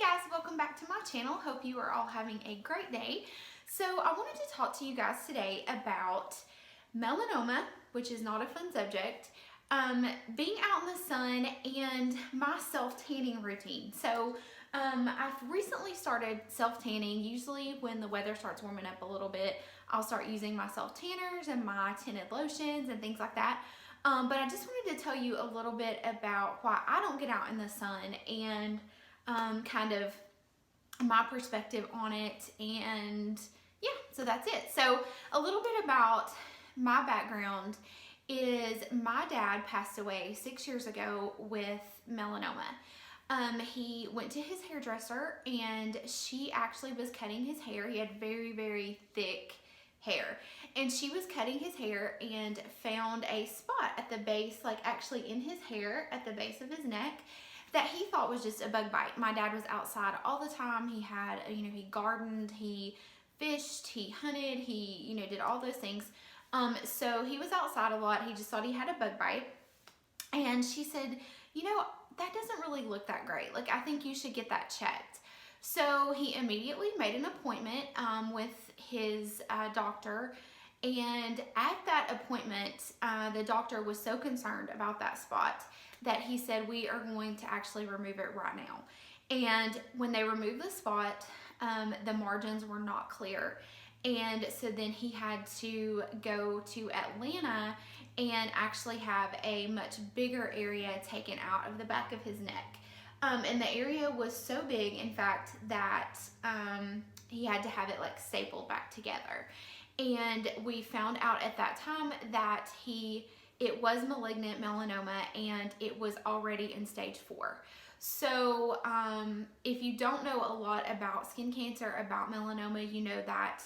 guys, welcome back to my channel. Hope you are all having a great day. So I wanted to talk to you guys today about melanoma, which is not a fun subject, being out in the sun, and my self-tanning routine. So I've recently started self-tanning. Usually when the weather starts warming up a little bit, I'll start using my self-tanners and my tinted lotions and things like that. But I just wanted to tell you a little bit about why I don't get out in the sun and kind of my perspective on it, and yeah, so that's it. So a little bit about my background is my dad passed away 6 years ago with melanoma. He went to his hairdresser and she actually was cutting his hair. He had very, very thick hair, and she was cutting his hair and found a spot at the base, like actually in his hair at the base of his neck, that he thought was just a bug bite. My dad was outside all the time. He had, he gardened, he fished, he hunted, he, did all those things. So he was outside a lot. He just thought he had a bug bite. And she said, that doesn't really look that great. Like, I think you should get that checked. So he immediately made an appointment with his doctor. And at that appointment, the doctor was so concerned about that spot that he said, we are going to actually remove it right now. And when they removed the spot, the margins were not clear. And so then he had to go to Atlanta and actually have a much bigger area taken out of the back of his neck. And the area was so big, in fact, that he had to have it like stapled back together. And we found out at that time that it was malignant melanoma, and it was already in stage 4. So if you don't know a lot about skin cancer, about melanoma, you know that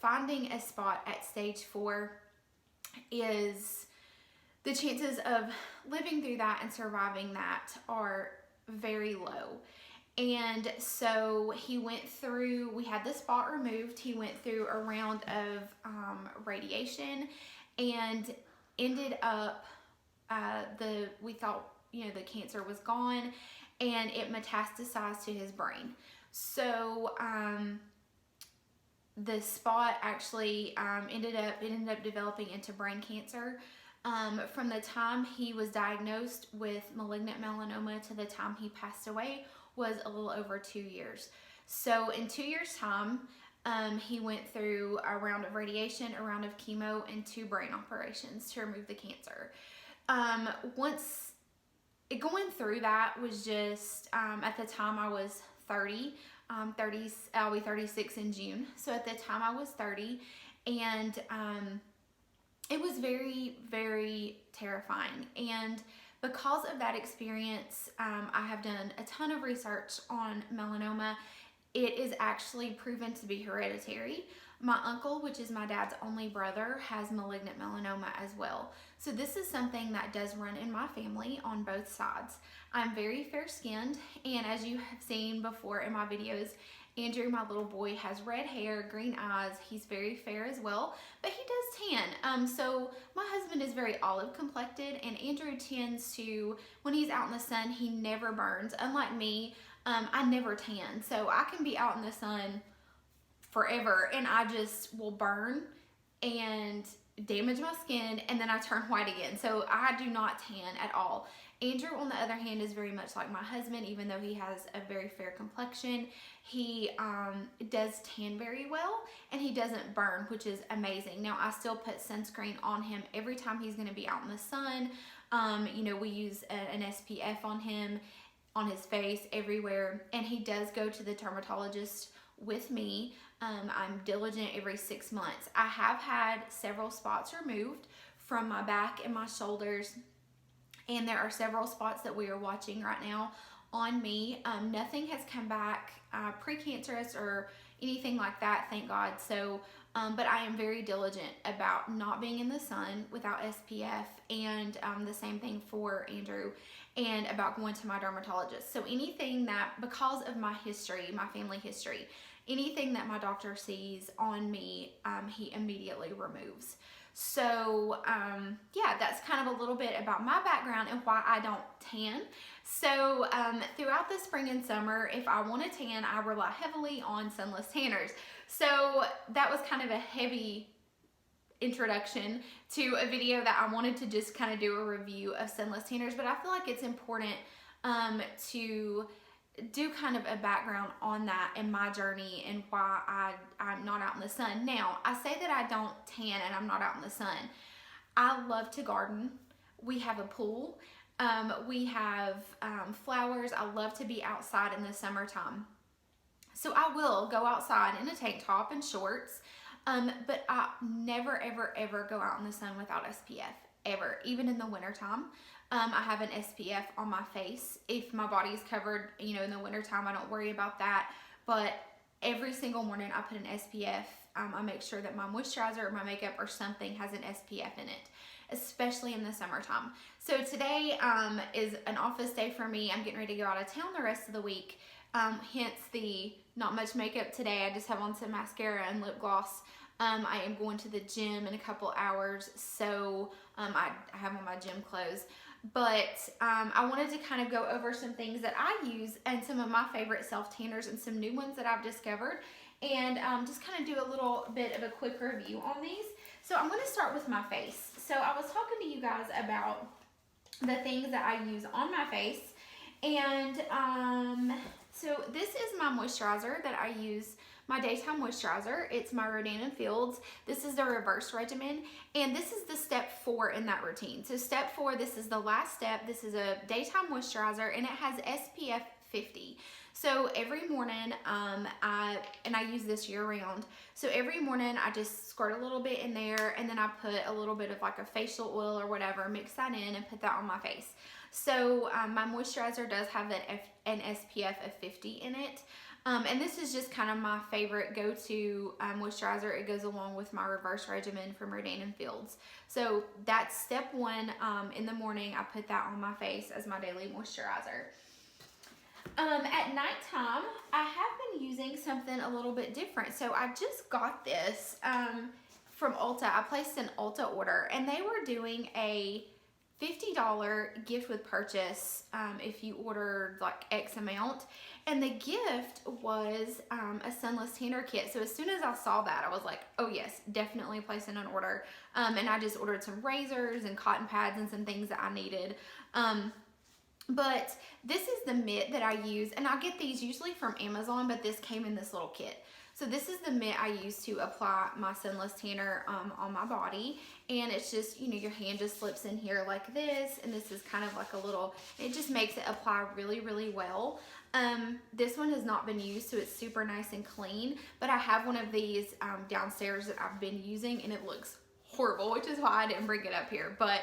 finding a spot at stage 4 is, the chances of living through that and surviving that are very low. And so he went through, we had the spot removed, he went through a round of radiation, and ended up, we thought, the cancer was gone, and it metastasized to his brain. So the spot actually ended up developing into brain cancer. From the time he was diagnosed with malignant melanoma to the time he passed away was a little over 2 years. So in 2 years' time, he went through a round of radiation, a round of chemo, and 2 brain operations to remove the cancer. Going through that was just, at the time I was 30, I'll be 36 in June. So at the time I was 30, and it was very, very terrifying. And because of that experience, I have done a ton of research on melanoma. It is actually proven to be hereditary. My uncle, which is my dad's only brother, has malignant melanoma as well. So this is something that does run in my family on both sides. I'm very fair-skinned, and as you have seen before in my videos, Andrew, my little boy, has red hair, green eyes. He's very fair as well, but he does tan. So my husband is very olive complected, and Andrew tends to, when he's out in the sun, he never burns. Unlike me, I never tan. So I can be out in the sun forever and I just will burn and damage my skin, and then I turn white again. So I do not tan at all. Andrew, on the other hand, is very much like my husband. Even though he has a very fair complexion, he does tan very well, and he doesn't burn, which is amazing. Now, I still put sunscreen on him every time he's going to be out in the sun. We use an SPF on him, on his face, everywhere, and he does go to the dermatologist with me. I'm diligent every 6 months. I have had several spots removed from my back and my shoulders, and there are several spots that we are watching right now on me. Nothing has come back precancerous or anything like that, thank God. So, but I am very diligent about not being in the sun without SPF, and the same thing for Andrew, and about going to my dermatologist. So anything that, because of my history, my family history, anything that my doctor sees on me, he immediately removes. So yeah, that's kind of a little bit about my background and why I don't tan. So throughout the spring and summer, if I want to tan, I rely heavily on sunless tanners. So that was kind of a heavy introduction to a video that I wanted to just kind of do a review of sunless tanners, but I feel like it's important to do kind of a background on that and my journey and why I'm not out in the sun. Now, I say that I don't tan and I'm not out in the sun. I love to garden. We have a pool. We have flowers. I love to be outside in the summertime. So I will go outside in a tank top and shorts, but I never, ever, ever go out in the sun without SPF, ever, even in the wintertime. I have an SPF on my face. If my body's covered, you know, in the wintertime, I don't worry about that. But every single morning I put an SPF. I make sure that my moisturizer or my makeup or something has an SPF in it, especially in the summertime. So today is an office day for me. I'm getting ready to go out of town the rest of the week. Hence the not much makeup today. I just have on some mascara and lip gloss. I am going to the gym in a couple hours, so I have on my gym clothes. But I wanted to kind of go over some things that I use and some of my favorite self-tanners and some new ones that I've discovered, and just kind of do a little bit of a quick review on these. So I'm going to start with my face. So I was talking to you guys about the things that I use on my face, and so this is my moisturizer that I use, my daytime moisturizer. It's my Rodan & Fields. This is the reverse regimen, and this is the step 4 in that routine. So step 4, this is the last step. This is a daytime moisturizer, and it has SPF 50. So every morning, I use this year round. So every morning I just squirt a little bit in there, and then I put a little bit of like a facial oil or whatever, mix that in and put that on my face. So my moisturizer does have an SPF of 50 in it. And this is just kind of my favorite go-to moisturizer. It goes along with my reverse regimen from Rodan & Fields. So that's step 1. In the morning, I put that on my face as my daily moisturizer. At nighttime, I have been using something a little bit different. So I just got this from Ulta. I placed an Ulta order, and they were doing a $50 gift with purchase if you ordered like X amount, and the gift was a sunless tanner kit. So as soon as I saw that, I was like, oh yes, definitely placing an order. And I just ordered some razors and cotton pads and some things that I needed. But this is the mitt that I use, and I get these usually from Amazon, but this came in this little kit. So this is the mitt I use to apply my sunless tanner on my body, and it's just, you know, your hand just slips in here like this, and this is kind of like a little, it just makes it apply really, really well. This one has not been used, so it's super nice and clean, but I have one of these downstairs that I've been using, and it looks horrible, which is why I didn't bring it up here. But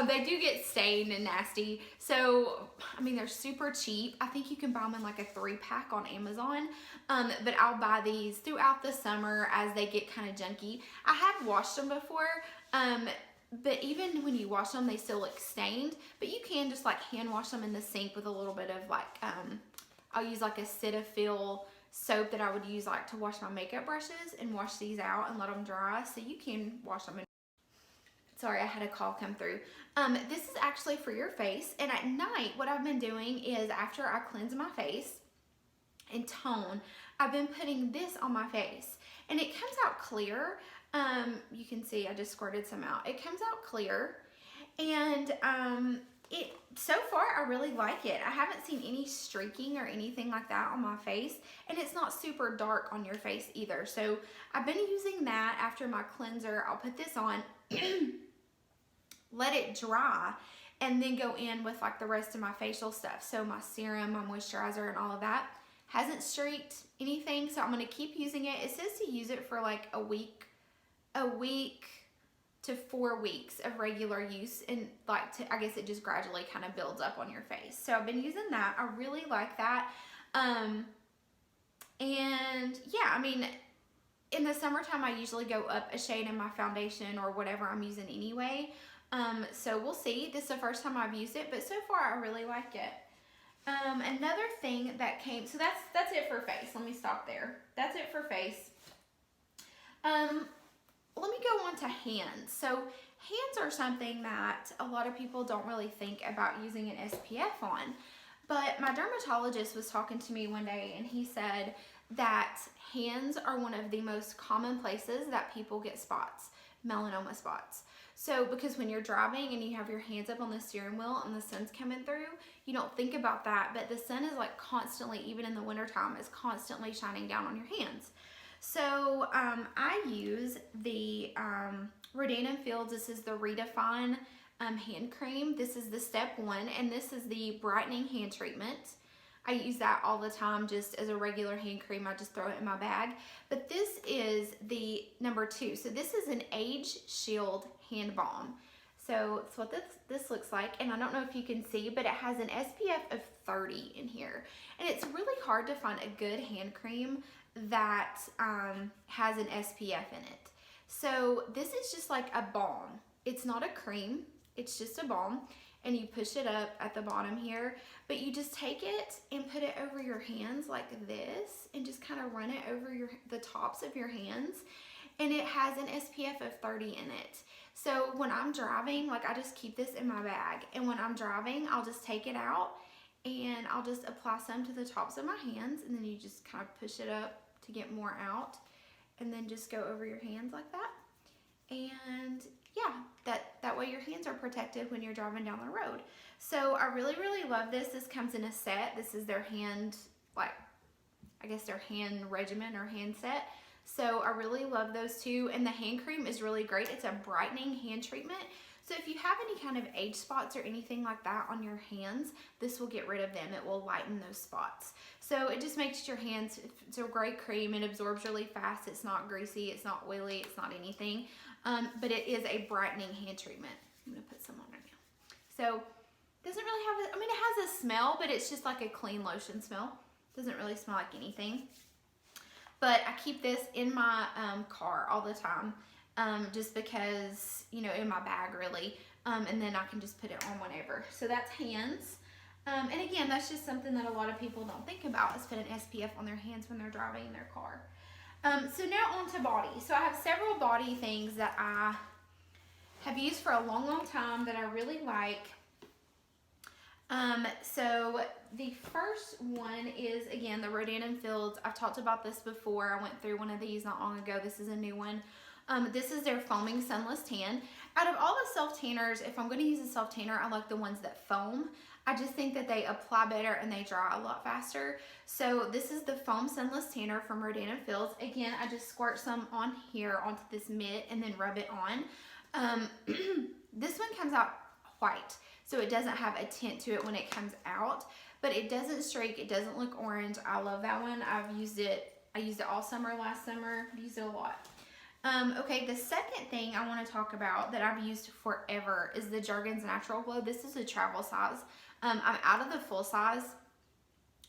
they do get stained and nasty. So, I mean, they're super cheap. I think you can buy them in like a 3-pack on Amazon. But I'll buy these throughout the summer as they get kind of junky. I have washed them before, but even when you wash them, they still look stained. But you can just like hand wash them in the sink with a little bit of like, I'll use like a Cetaphil soap that I would use like to wash my makeup brushes, and wash these out and let them dry. So you can wash them in. Sorry, I had a call come through. This is actually for your face, and at night what I've been doing is after I cleanse my face and tone, I've been putting this on my face, and it comes out clear. You can see I just squirted some out. It comes out clear, and so far I really like it. I haven't seen any streaking or anything like that on my face, and it's not super dark on your face either. So I've been using that after my cleanser. I'll put this on, let it dry, and then go in with like the rest of my facial stuff. So my serum, my moisturizer, and all of that. Hasn't streaked anything, so I'm going to keep using it. It says to use it for like a week to 4 weeks of regular use, and like I guess it just gradually kind of builds up on your face. So I've been using that. I really like that. And yeah, I mean, in the summertime I usually go up a shade in my foundation or whatever I'm using anyway. So we'll see. This is the first time I've used it, but so far I really like it. Another thing that came, so that's it for face. Let me stop there. That's it for face. let me go on to hands. So hands are something that a lot of people don't really think about using an SPF on. But my dermatologist was talking to me one day and he said that hands are one of the most common places that people get spots, melanoma spots. So because when you're driving and you have your hands up on the steering wheel and the sun's coming through, you don't think about that, but the sun is like constantly, even in the wintertime, is constantly shining down on your hands. So I use the Rodan & Fields. This is the Redefine hand cream. This is the step 1, and this is the brightening hand treatment. I use that all the time just as a regular hand cream. I just throw it in my bag. But this is the number 2. So this is an Age Shield hand balm. So that's what this looks like. And I don't know if you can see, but it has an SPF of 30 in here. And it's really hard to find a good hand cream that has an SPF in it. So this is just like a balm. It's not a cream. It's just a balm. And you push it up at the bottom here, but you just take it and put it over your hands like this and just kind of run it over the tops of your hands. And it has an SPF of 30 in it. So when I'm driving, like I just keep this in my bag, and when I'm driving, I'll just take it out and I'll just apply some to the tops of my hands, and then you just kind of push it up to get more out, and then just go over your hands like that. And yeah, that way your hands are protected when you're driving down the road. So I really, really love this. This comes in a set. This is their hand, like, I guess their hand regimen or hand set. So I really love those two. And the hand cream is really great. It's a brightening hand treatment. So if you have any kind of age spots or anything like that on your hands, this will get rid of them. It will lighten those spots. So it just makes your hands, it's a great cream. It absorbs really fast. It's not greasy. It's not oily. It's not anything. But it is a brightening hand treatment. I'm going to put some on right now. So it doesn't really have, I mean, it has a smell, but it's just like a clean lotion smell. It doesn't really smell like anything. But I keep this in my car all the time. Just because, you know, in my bag really, and then I can just put it on whenever. So that's hands. And again, that's just something that a lot of people don't think about, is put an SPF on their hands when they're driving in their car. So now on to body. So I have several body things that I have used for a long, long time that I really like. So the first one is, again, the Rodan & Fields. I've talked about this before. I went through one of these not long ago. This is a new one. This is their Foaming Sunless Tan. Out of all the self-tanners, if I'm going to use a self-tanner, I like the ones that foam. I just think that they apply better and they dry a lot faster. So this is the Foam Sunless Tanner from Rodan & Fields. Again, I just squirt some on here onto this mitt and then rub it on. This one comes out white, so it doesn't have a tint to it when it comes out, but it doesn't streak. It doesn't look orange. I love that one. I've used it. I used it all summer last summer. I've used it a lot. Okay, the second thing I want to talk about that I've used forever is the Jergens Natural Glow. This is a travel size. I'm out of the full size,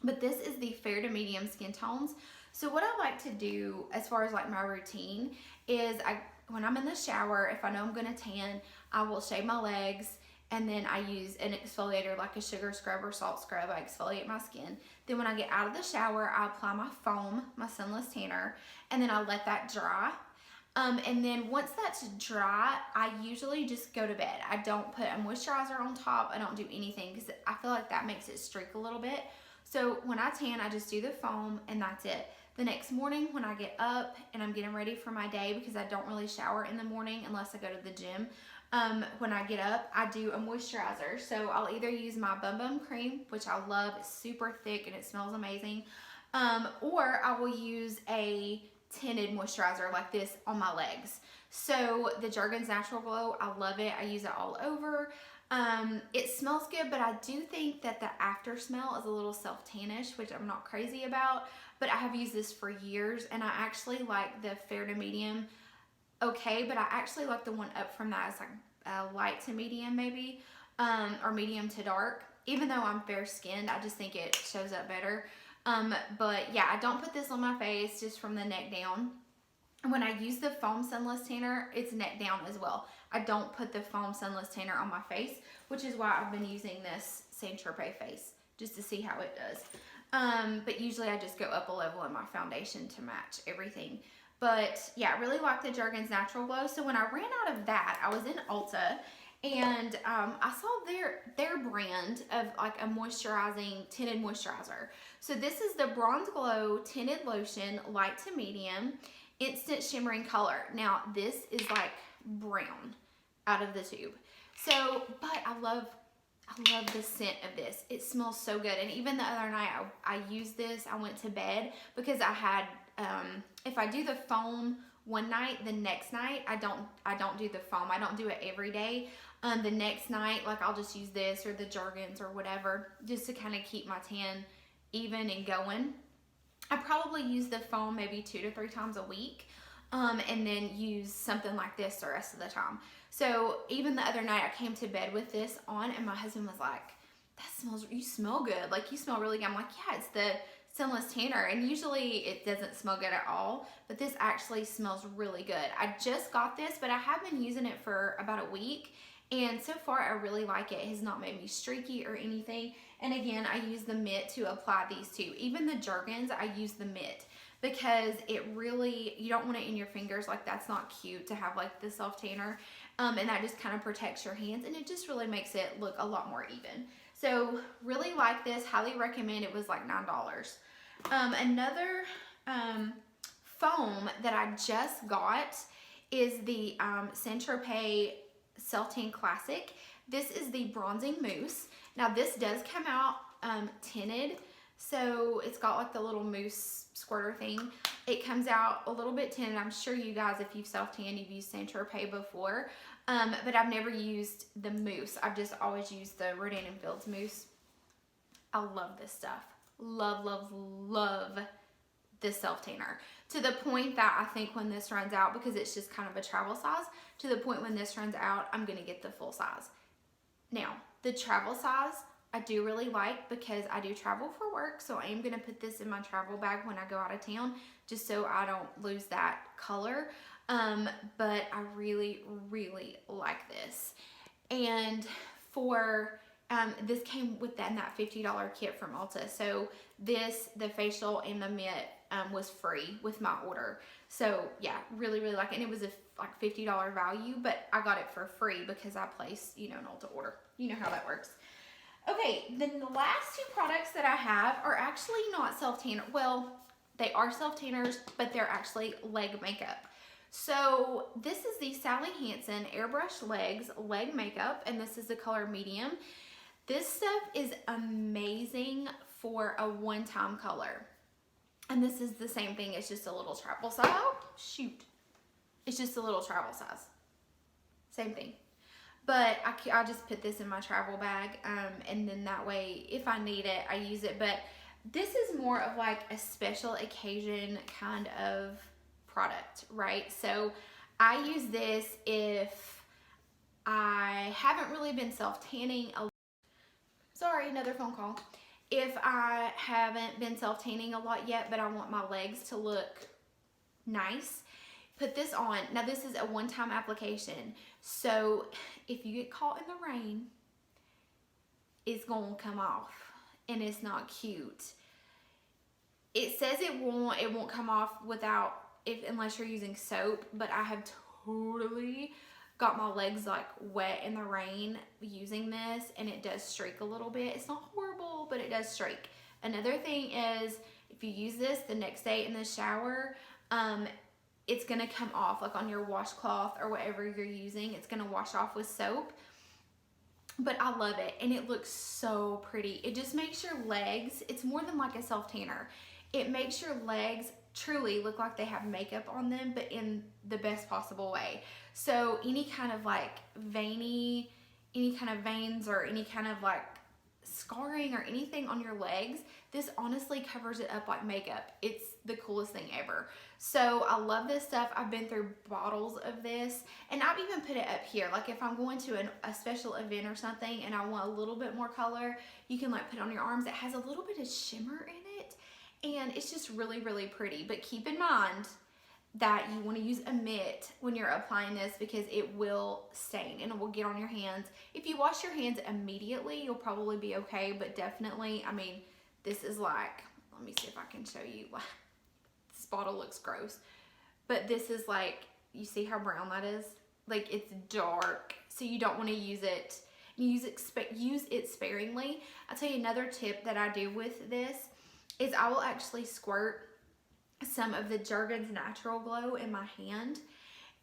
but this is the fair to medium skin tones. So what I like to do as far as like my routine is when I'm in the shower, if I know I'm going to tan, I will shave my legs, and then I use an exfoliator like a sugar scrub or salt scrub. I exfoliate my skin. Then when I get out of the shower, I apply my foam, my sunless tanner, and then I let that dry. And then once that's dry, I usually just go to bed. I don't put a moisturizer on top. I don't do anything because I feel like that makes it streak a little bit. So when I tan, I just do the foam and that's it. The next morning when I get up and I'm getting ready for my day, because I don't really shower in the morning unless I go to the gym, when I get up, I do a moisturizer. So I'll either use my Bum Bum cream, which I love. It's super thick and it smells amazing. Or I will use a tinted moisturizer like this on my legs. So the Jergens Natural Glow, I love it. I use it all over. It smells good, but I do think that the after smell is a little self-tannish, which I'm not crazy about, but I have used this for years, and I actually like the fair to medium okay, but I actually like the one up from that. It's like a light to medium maybe, or medium to dark. Even though I'm fair skinned, I just think it shows up better. But yeah, I don't put this on my face, just from the neck down. When I use the Foam Sunless Tanner, it's neck down as well. I don't put the Foam Sunless Tanner on my face, which is why I've been using this Saint Tropez face, just to see how it does. But usually I just go up a level in my foundation to match everything. But yeah, I really like the Jergens Natural Glow. So when I ran out of that, I was in Ulta, and I saw their brand of like a moisturizing tinted moisturizer. So this is the Bronze Glow Tinted Lotion, light to medium, instant shimmering color. Now this is like brown out of the tube. So, but I love the scent of this. It smells so good. And even the other night, I used this. I went to bed because I had, if I do the foam one night, the next night, I don't do the foam. I don't do it every day. The next night, like I'll just use this or the Jergens or whatever, just to kind of keep my tan even and going. I probably use the foam maybe 2 to 3 times a week. And then use something like this the rest of the time. So even the other night I came to bed with this on, and my husband was like, you smell good. Like, you smell really good. I'm like, yeah, it's the Sunless Tanner. And usually it doesn't smell good at all, but this actually smells really good. I just got this, but I have been using it for about a week. And so far I really like it. It has not made me streaky or anything. And again, I use the mitt to apply these two. Even the Jergens, I use the mitt, because it really, you don't want it in your fingers. Like, that's not cute to have like the self tanner, and that just kind of protects your hands, and it just really makes it look a lot more even. So really like this, highly recommend. It was like $9. Another foam that I just got is the Saint Tropez Self Tan Classic. This is the Bronzing Mousse. Now this does come out tinted, so it's got like the little mousse squirter thing. It comes out a little bit tinted. I'm sure you guys, if you've self-tanned, you've used Saint Tropez before, but I've never used the mousse. I've just always used the Rodan & Fields mousse. I love this stuff. Love, love, love this self-tanner, to the point that I think when this runs out, because it's just kind of a travel size, to the point when this runs out, I'm gonna get the full size. Now, the travel size I do really like, because I do travel for work, so I am going to put this in my travel bag when I go out of town, just so I don't lose that color. But I really, really like this. And for, this came with that $50 kit from Ulta. So this, the facial and the mitt, was free with my order. So yeah, really, really like it. And it was a like $50 value, but I got it for free because I placed, an Ulta order. You know how that works. Okay, then the last 2 products that I have are actually not self-tanner. Well, they are self-tanners, but they're actually leg makeup. So this is the Sally Hansen Airbrush Legs Leg Makeup, and this is the color medium. This stuff is amazing for a one-time color. And this is the same thing, it's just a little travel size. Oh, shoot. It's just a little travel size. Same thing. But I just put this in my travel bag, and then that way, if I need it, I use it. But this is more of like a special occasion kind of product, right? So I use this if I haven't really been self-tanning. Sorry, another phone call. If I haven't been self-tanning a lot yet, but I want my legs to look nice, put this on. Now this is a one-time application, so if you get caught in the rain, it's gonna come off, and it's not cute. It says it won't come off unless you're using soap, but I have totally got my legs like wet in the rain using this, and it does streak a little bit. It's not horrible, but it does streak. Another thing is, if you use this the next day in the shower, it's gonna come off like on your washcloth or whatever you're using. It's gonna wash off with soap. But I love it, and it looks so pretty. It just makes your legs, it's more than like a self-tanner. It makes your legs truly look like they have makeup on them, but in the best possible way. So any kind of like any kind of veins or any kind of like scarring or anything on your legs, this honestly covers it up like makeup. It's the coolest thing ever. So I love this stuff. I've been through bottles of this, and I've even put it up here. Like if I'm going to a special event or something and I want a little bit more color, you can like put it on your arms. It has a little bit of shimmer in it, and it's just really, really pretty. But keep in mind that you want to use a mitt when you're applying this, because it will stain and it will get on your hands. If you wash your hands immediately, you'll probably be okay, but definitely, I mean, this is like, let me see if I can show you. This bottle looks gross, but this is like, you see how brown that is? Like, it's dark, so you don't want to use it. Use it sparingly. I'll tell you another tip that I do with this is I will actually squirt some of the Jergens Natural Glow in my hand,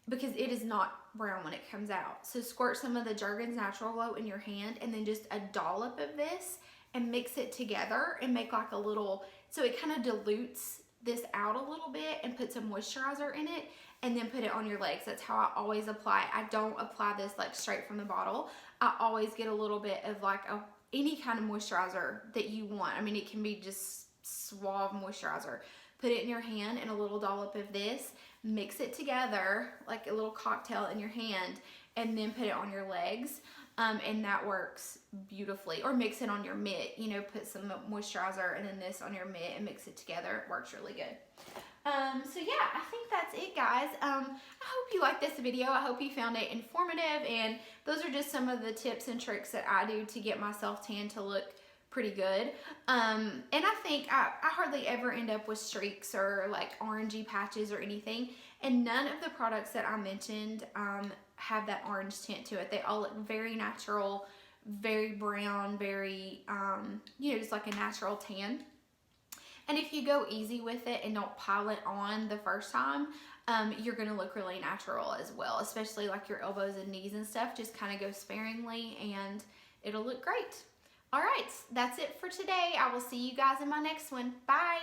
because it is not brown when it comes out. So squirt some of the Jergens Natural Glow in your hand, and then just a dollop of this and mix it together and make like a little, so it kind of dilutes this out a little bit and put some moisturizer in it, and then put it on your legs. That's how I always apply it. I don't apply this like straight from the bottle. I always get a little bit of like any kind of moisturizer that you want. I mean, it can be just Suave moisturizer. Put it in your hand and a little dollop of this, mix it together like a little cocktail in your hand, and then put it on your legs. And that works beautifully. Or mix it on your mitt, you know, put some moisturizer and then this on your mitt and mix it together. It works really good. So yeah, I think that's it, guys. I hope you liked this video. I hope you found it informative, and those are just some of the tips and tricks that I do to get myself tan to look pretty good. And I think I hardly ever end up with streaks or like orangey patches or anything, and none of the products that I mentioned have that orange tint to it. They all look very natural, very brown, very you know, just like a natural tan. And if you go easy with it and don't pile it on the first time, you're gonna look really natural as well, especially like your elbows and knees and stuff. Just kind of go sparingly and it'll look great. All right, that's it for today. I will see you guys in my next one. Bye.